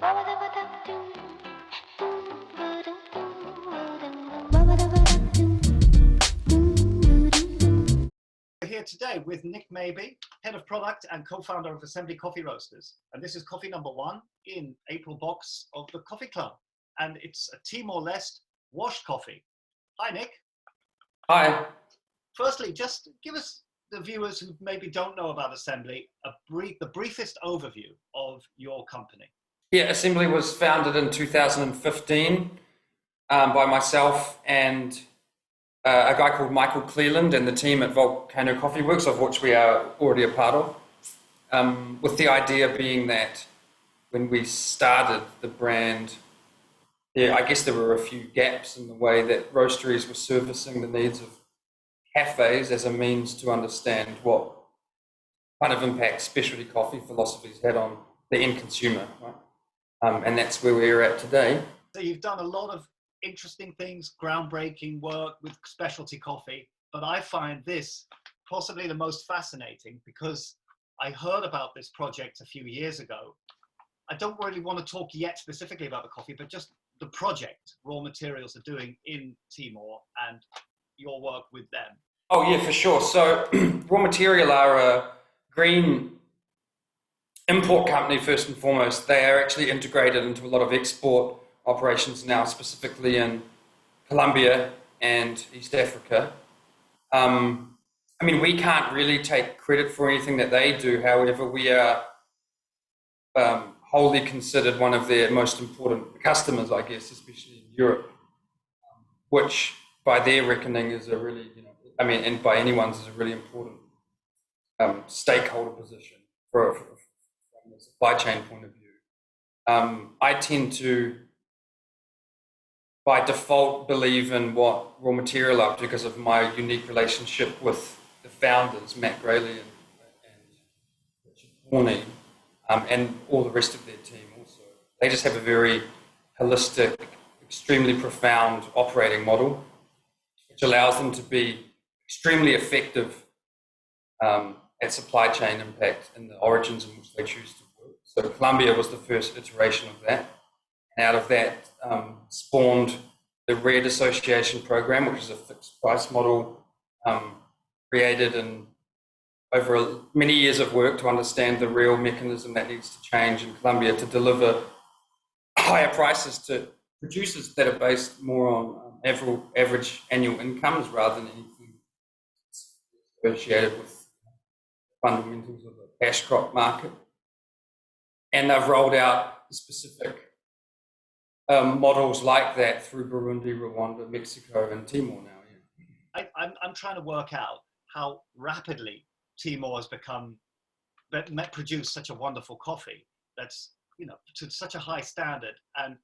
We're here today with Nick Maybe, Head of Product and Co-founder of Assembly Coffee Roasters. And this is coffee number 1 in April box of the Coffee Club. And it's a Timor-Leste washed coffee. Hi, Nick. Hi. Firstly, just give us, the viewers who maybe don't know about Assembly, the briefest overview of your company. Yeah, Assembly was founded in 2015 by myself and a guy called Michael Cleland and the team at Volcano Coffee Works, of which we are already a part of, with the idea being that when we started the brand, I guess there were a few gaps in the way that roasteries were servicing the needs of cafes as a means to understand what kind of impact specialty coffee philosophies had on the end consumer, right? And that's where we're at today. So you've done a lot of interesting things, groundbreaking work with specialty coffee, but I find this possibly the most fascinating because I heard about this project a few years ago. I don't really want to talk yet specifically about the coffee, but just the project Raw Materials are doing in Timor and your work with them. Oh yeah, for sure. So Raw Material are a green import company first and foremost. They are actually integrated into a lot of export operations now, specifically in Colombia and East Africa. I mean, we can't really take credit for anything that they do. However, we are wholly considered one of their most important customers, I guess, especially in Europe, which by their reckoning is a really, and by anyone's is a really important stakeholder position from the supply chain point of view. I tend to, by default, believe in what Raw Material are because of my unique relationship with the founders, Matt Grayley and Richard Horney, and all the rest of their team also. They just have a very holistic, extremely profound operating model, which allows them to be extremely effective at supply chain impact in the origins in which they choose to work. So Colombia was the first iteration of that. And out of that spawned the Red Association program, which is a fixed price model created in over many years of work to understand the real mechanism that needs to change in Colombia to deliver higher prices to producers that are based more on average annual incomes rather than anything associated with fundamentals of the cash crop market. And they've rolled out specific models like that through Burundi, Rwanda, Mexico, and Timor now. Yeah. I'm trying to work out how rapidly Timor has produced such a wonderful coffee that's, to such a high standard. And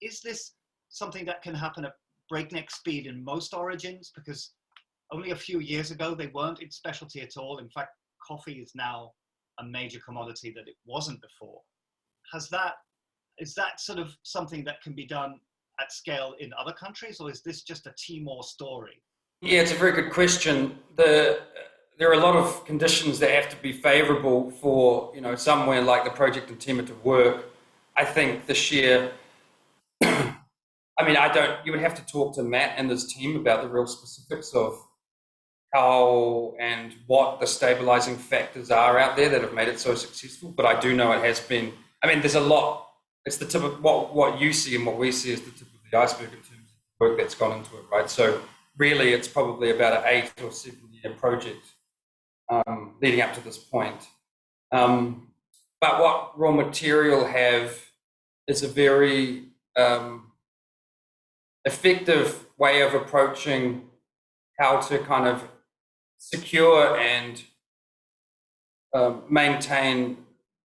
is this something that can happen at breakneck speed in most origins? Because only a few years ago, they weren't in specialty at all. In fact, coffee is now a major commodity that it wasn't before. Is that sort of something that can be done at scale in other countries, or is this just a Timor story? Yeah, it's a very good question. There are a lot of conditions that have to be favourable for somewhere like the project in Timor to work. I think the sheer, you would have to talk to Matt and his team about the real specifics of how and what the stabilising factors are out there that have made it so successful. But I do know it has been, there's a lot. It's the tip of what you see and what we see is the tip of the iceberg in terms of the work that's gone into it, right? So really, it's probably about an 8 or 7 year project leading up to this point. But what Raw Material have is a very effective way of approaching how to kind of secure and maintain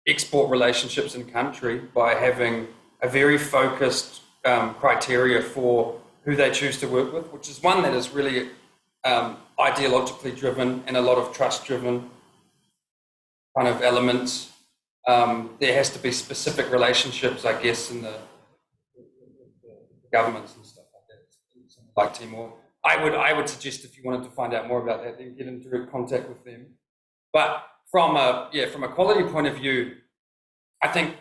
export relationships in country by having a very focused criteria for who they choose to work with, which is one that is really ideologically driven and a lot of trust driven kind of elements. There has to be specific relationships, I guess, in the governments and stuff like that, like Timor. I would suggest if you wanted to find out more about that, then get in direct contact with them. But from a quality point of view, I think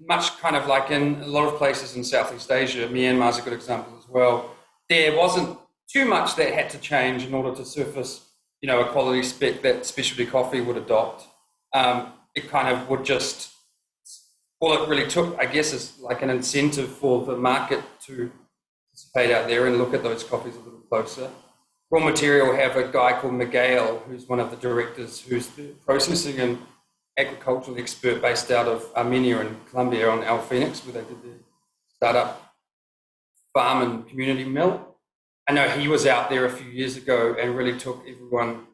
much kind of like in a lot of places in Southeast Asia, Myanmar is a good example as well. There wasn't too much that had to change in order to surface, a quality spec that specialty coffee would adopt. It kind of would just, all it really took, I guess, is like an incentive for the market to participate out there and look at those coffees a little closer. Raw material have a guy called Miguel, who's one of the directors, who's the processing and agricultural expert based out of Armenia and Colombia on El Phoenix, where they did their startup farm and community mill. I know he was out there a few years ago and really took everyone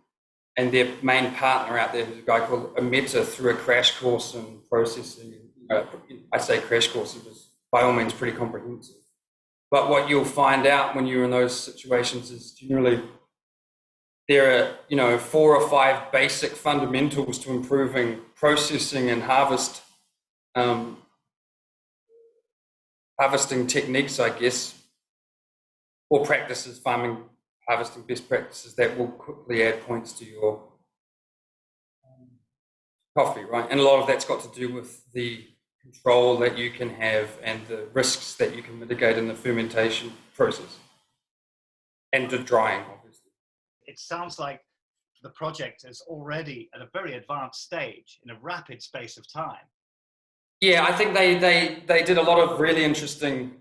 and their main partner out there, who's a guy called Ameta, through a crash course in processing. I say crash course, it was by all means pretty comprehensive. But what you'll find out when you're in those situations is generally there are, 4 or 5 basic fundamentals to improving processing and harvesting techniques, I guess, or practices, farming, harvesting best practices that will quickly add points to your coffee, right? And a lot of that's got to do with the control that you can have and the risks that you can mitigate in the fermentation process and the drying, obviously. It sounds like the project is already at a very advanced stage in a rapid space of time. Yeah, I think they did a lot of really interesting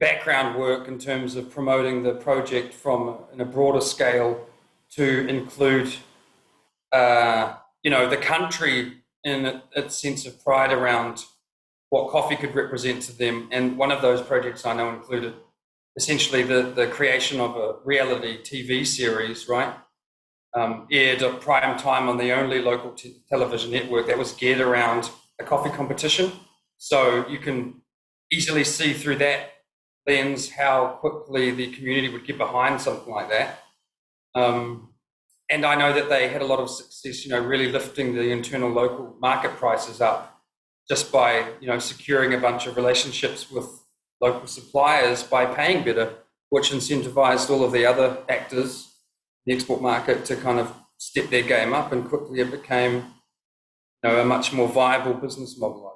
background work in terms of promoting the project in a broader scale to include, the country in its sense of pride around what coffee could represent to them. And one of those projects I know included essentially the creation of a reality TV series, right? Aired at prime time on the only local television network that was geared around a coffee competition. So you can easily see through that lens how quickly the community would get behind something like that. And I know that they had a lot of success, really lifting the internal local market prices up just by, securing a bunch of relationships with local suppliers by paying better, which incentivized all of the other actors in the export market to kind of step their game up, and quickly it became, a much more viable business model,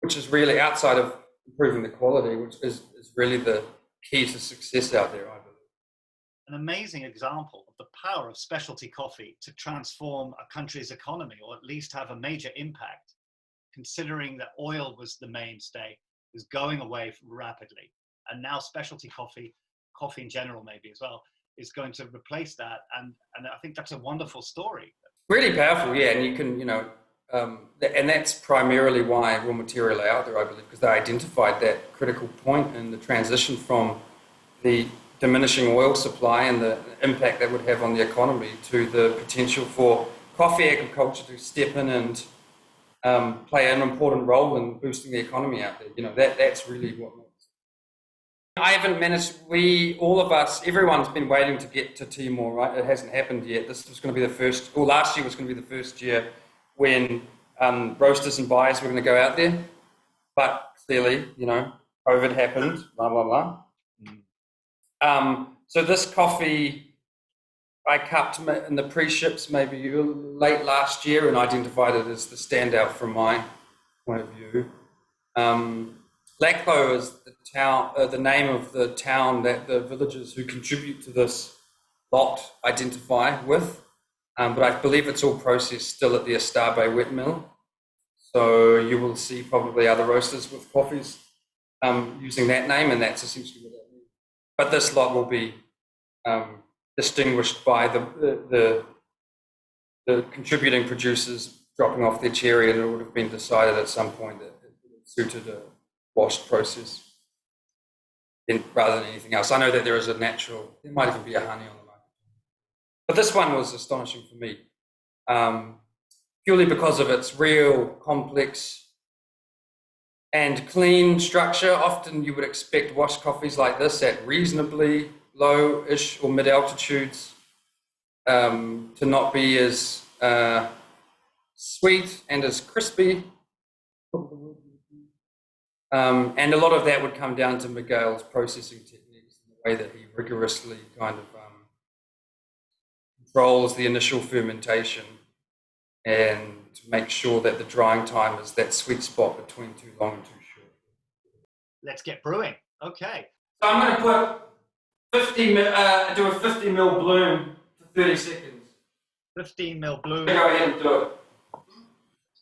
which is really outside of improving the quality, which is really the key to success out there, I believe. An amazing example of the power of specialty coffee to transform a country's economy, or at least have a major impact, considering that oil was the mainstay, is going away rapidly. And now specialty coffee in general maybe as well, is going to replace that. And I think that's a wonderful story. Really powerful, yeah. And you can, and that's primarily why raw material are out there, I believe, because they identified that critical point in the transition from the diminishing oil supply and the impact that would have on the economy to the potential for coffee agriculture to step in and play an important role in boosting the economy out there. That's really what makes it. I haven't managed, all of us, everyone's been waiting to get to Timor, right? It hasn't happened yet. This was going to be last year was going to be the first year when roasters and buyers were going to go out there. But clearly, COVID happened, blah, blah, blah. So this coffee I cupped in the pre-ships maybe late last year and identified it as the standout from my point of view. LACLO is the name of the town that the villagers who contribute to this lot identify with, but I believe it's all processed still at the Stagg wet mill. So you will see probably other roasters with coffees using that name, and that's essentially what that means. But this lot will be distinguished by the contributing producers dropping off their cherry, and it would have been decided at some point that it suited a washed process rather than anything else. I know that there might even be a honey on the market. But this one was astonishing for me, purely because of its real complex and clean structure. Often you would expect washed coffees like this at reasonably low-ish or mid-altitudes to not be as sweet and as crispy. And a lot of that would come down to Miguel's processing techniques and the way that he rigorously kind of controls the initial fermentation and to make sure that the drying time is that sweet spot between too long and too short. Let's get brewing. Okay. So I'm going to put do a 50 ml bloom for 30 seconds. 15 ml bloom. Go ahead and do it.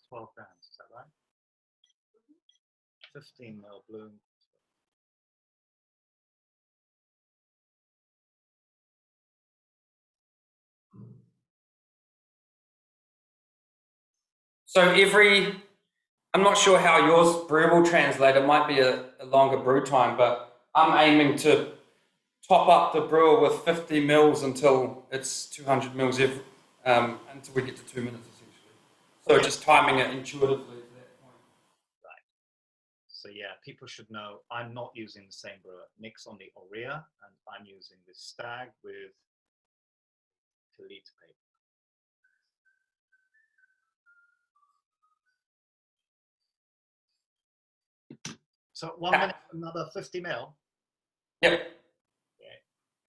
12 grams, is that right? 15 ml bloom. So I'm not sure how yours brew will translate. It might be a longer brew time, but I'm aiming to top up the brewer with 50 mils until it's 200 mils until we get to 2 minutes essentially. So just timing it intuitively to that point. Right. So yeah, people should know I'm not using the same brewer. Nick's on the Orea, and I'm using the Stagg with Telita paper. So 1 minute, another 50 ml. Yep. Okay.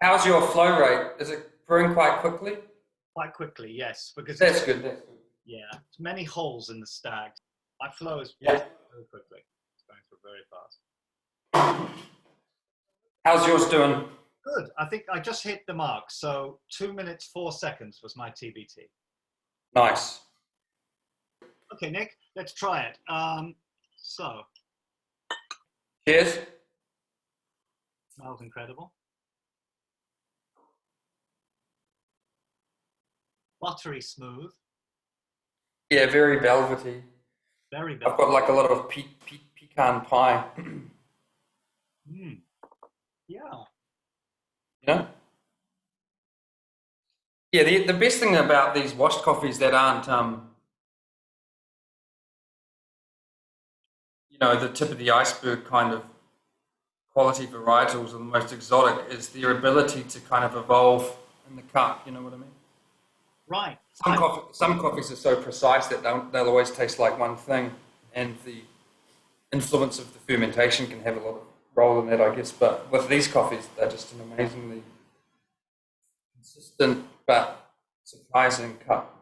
How's your flow rate? Is it brewing quite quickly? Quite quickly, yes, because That's good. That's good. yeah, it's many holes in the Stagg. My flow is Yeah. very quickly. It's going through very fast. How's yours doing? Good. I think I just hit the mark. So 2 minutes 4 seconds was my TBT. Nice. Okay, Nick, let's try it. So Cheers. smells incredible. Buttery smooth. Yeah, very velvety. Very I've velvety. got like a lot of pecan pie. Yeah. You know? Yeah, the best thing about these washed coffees that aren't, the tip of the iceberg kind of quality varietals or the most exotic is their ability to kind of evolve in the cup, you know what I mean? Right. Some coffees are so precise that they'll always taste like one thing, and the influence of the fermentation can have a lot of role in that, I guess. But with these coffees, they're just an amazingly consistent but surprising cup.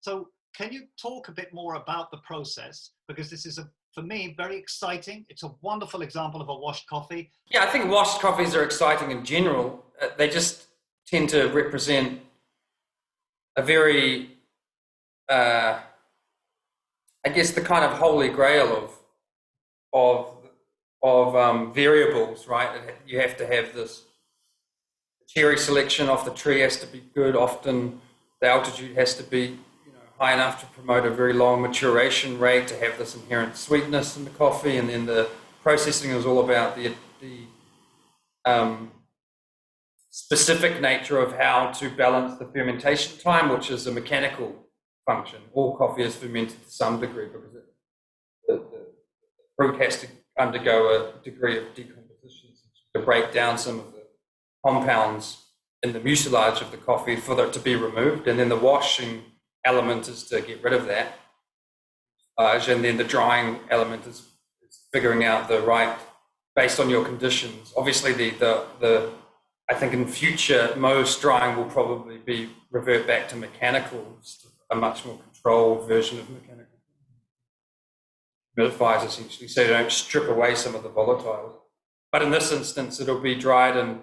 So can you talk a bit more about the process? Because this is, for me, very exciting. It's a wonderful example of a washed coffee. Yeah, I think washed coffees are exciting in general. They just tend to represent a very, I guess, the kind of holy grail of variables, right? You have to have this cherry selection off the tree has to be good. Often the altitude has to be high enough to promote a very long maturation rate to have this inherent sweetness in the coffee, and then the processing is all about the specific nature of how to balance the fermentation time, which is a mechanical function. All coffee is fermented to some degree because the fruit has to undergo a degree of decomposition to break down some of the compounds in the mucilage of the coffee for that to be removed, and then the washing element is to get rid of that, and then the drying element is figuring out the right, based on your conditions. Obviously, the I think in future most drying will probably revert back to mechanical, a much more controlled version of mechanical humidifiers essentially, so you don't strip away some of the volatiles. But in this instance, it'll be dried in,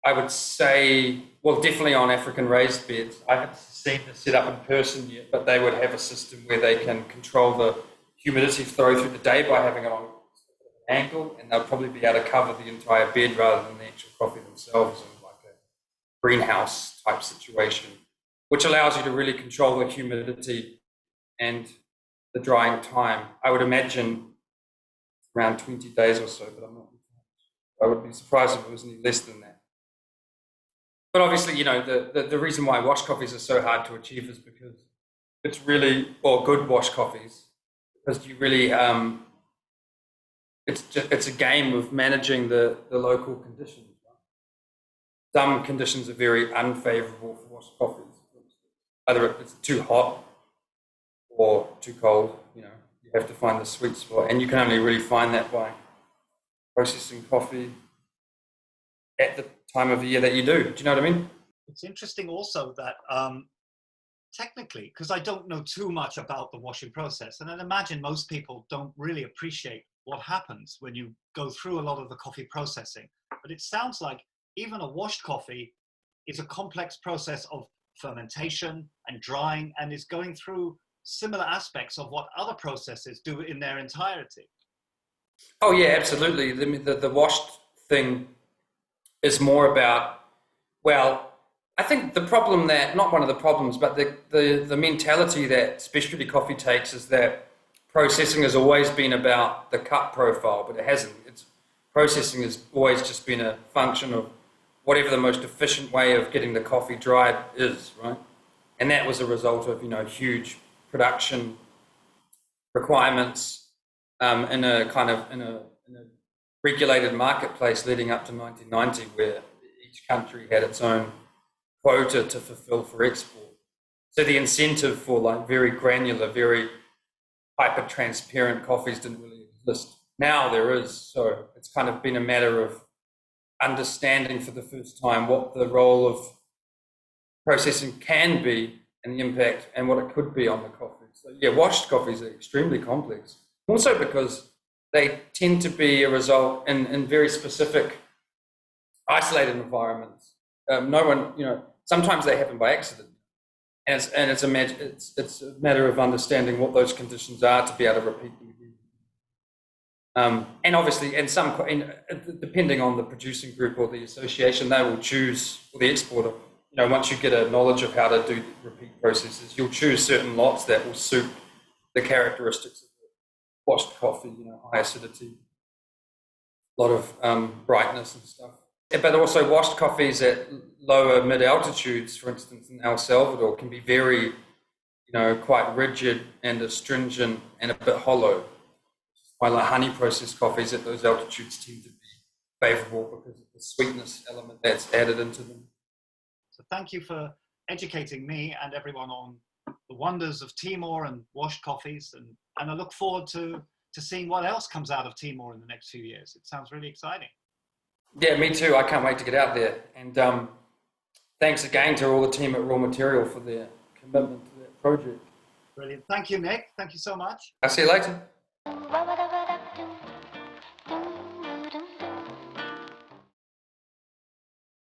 I would say, well, definitely on African raised beds. I haven't seen this set up in person yet, but they would have a system where they can control the humidity flow through the day by having it on an angle, and they'll probably be able to cover the entire bed rather than the actual coffee themselves in like a greenhouse type situation, which allows you to really control the humidity and the drying time. I would imagine around 20 days or so, but I would be surprised if it was any less than that. But obviously, the reason why washed coffees are so hard to achieve is because it's really, or good washed coffees, because you really, it's a game of managing the local conditions. Some conditions are very unfavorable for washed coffees. Either it's too hot or too cold, you have to find the sweet spot, and you can only really find that by processing coffee at the time of the year that you do. Do you know what I mean? It's interesting also that technically, because I don't know too much about the washing process, and I imagine most people don't really appreciate what happens when you go through a lot of the coffee processing. But it sounds like even a washed coffee is a complex process of fermentation and drying, and is going through similar aspects of what other processes do in their entirety. Oh yeah, absolutely. The washed thing is more about, well, I think the problem that, not one of the problems, but the mentality that specialty coffee takes is that processing has always been about the cut profile, but it hasn't. Processing has always just been a function of whatever the most efficient way of getting the coffee dried is, right? And that was a result of, huge production requirements in a regulated marketplace leading up to 1990, where each country had its own quota to fulfill for export. So the incentive for like very granular, very hyper-transparent coffees didn't really exist. Now there is, so it's kind of been a matter of understanding for the first time what the role of processing can be and the impact and what it could be on the coffee. So yeah, washed coffees are extremely complex. Also because they tend to be a result in very specific isolated environments. No one, sometimes they happen by accident. And it's a matter of understanding what those conditions are to be able to repeat them again. And obviously, depending on the producing group or the association, they will choose, or the exporter, once you get a knowledge of how to do repeat processes, you'll choose certain lots that will suit the characteristics of washed coffee, high acidity, a lot of brightness and stuff. But also washed coffees at lower mid-altitudes, for instance, in El Salvador, can be very, quite rigid and astringent and a bit hollow. While like honey processed coffees at those altitudes tend to be favourable because of the sweetness element that's added into them. So thank you for educating me and everyone on the wonders of Timor and washed coffees, and I look forward to seeing what else comes out of Timor in the next few years. It sounds really exciting. Yeah, me too. I can't wait to get out there. And thanks again to all the team at Raw Material for their commitment to that project. Brilliant. Thank you, Nick. Thank you so much. I'll see you later.